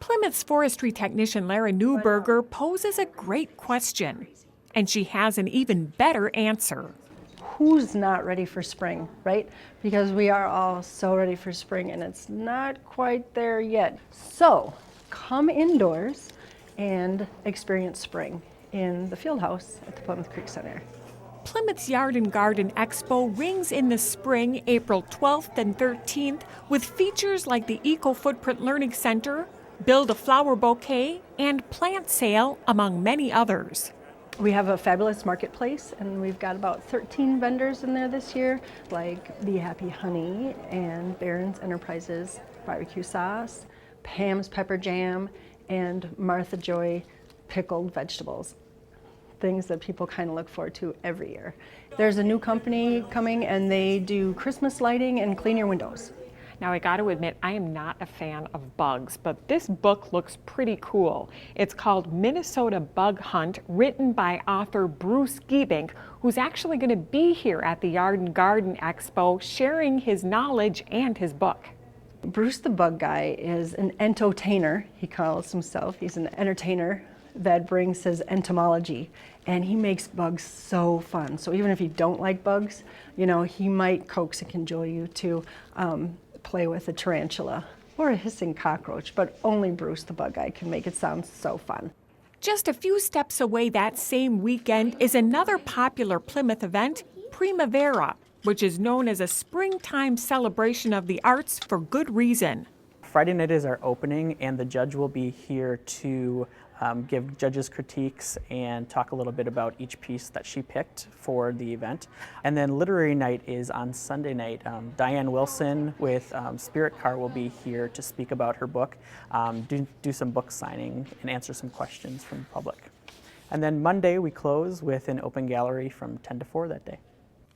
Plymouth's forestry technician Lara Newberger poses a great question, and she has an even better answer. Who's not ready for spring, right? Because we are all so ready for spring and it's not quite there yet. So come indoors and experience spring in the field house at the Plymouth Creek Center. Plymouth's Yard and Garden Expo rings in the spring, April 12th and 13th, with features like the Eco Footprint Learning Center, Build a Flower Bouquet, and Plant Sale, among many others. We have a fabulous marketplace, and we've got about 13 vendors in there this year, like Be Happy Honey and Barron's Enterprises barbecue sauce, Pam's pepper jam, and Martha Joy pickled vegetables. Things that people kind of look forward to every year. There's a new company coming, and they do Christmas lighting and clean your windows. Now, I got to admit, I am not a fan of bugs, but this book looks pretty cool. It's called Minnesota Bug Hunt, written by author Bruce Giebink, who's actually going to be here at the Yard and Garden Expo sharing his knowledge and his book. Bruce the Bug Guy is an entertainer, he calls himself. He's an entertainer that brings his entomology, and he makes bugs so fun. So even if you don't like bugs, you know, he might coax and cajole you to play with a tarantula or a hissing cockroach, but only Bruce the Bug Guy can make it sound so fun. Just a few steps away that same weekend is another popular Plymouth event, Primavera, which is known as a springtime celebration of the arts for good reason. Friday night is our opening, and the judge will be here to give judges critiques and talk a little bit about each piece that she picked for the event. And then literary night is on Sunday night. Diane Wilson with Spirit Car will be here to speak about her book, do some book signing, and answer some questions from the public. And then Monday we close with an open gallery from 10 to 4 that day.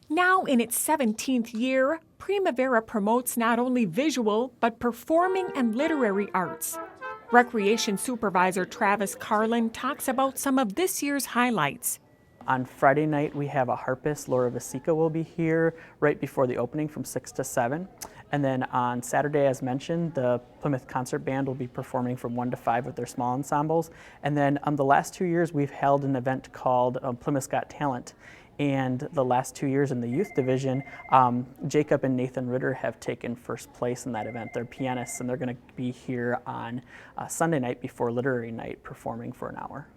Now in its 17th year, Primavera promotes not only visual, but performing and literary arts. Recreation Supervisor Travis Karlen talks about some of this year's highlights. On Friday night, we have a harpist, Lara will be here right before the opening from 6 to 7. And then on Saturday, as mentioned, the Plymouth Concert Band will be performing from 1 to 5 with their small ensembles. And then the last 2 years, we've held an event called Plymouth's Got Talent. And the last 2 years in the youth division, Jacob and Nathan Ritter have taken first place in that event. They're pianists, and they're going to be here on Sunday night before literary night performing for an hour.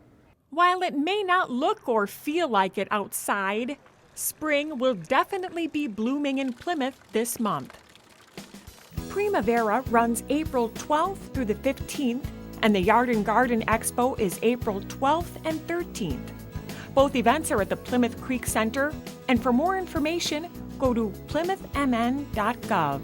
While it may not look or feel like it outside, spring will definitely be blooming in Plymouth this month. Primavera runs April 12th through the 15th, and the Yard and Garden Expo is April 12th and 13th. Both events are at the Plymouth Creek Center, and for more information, go to plymouthmn.gov.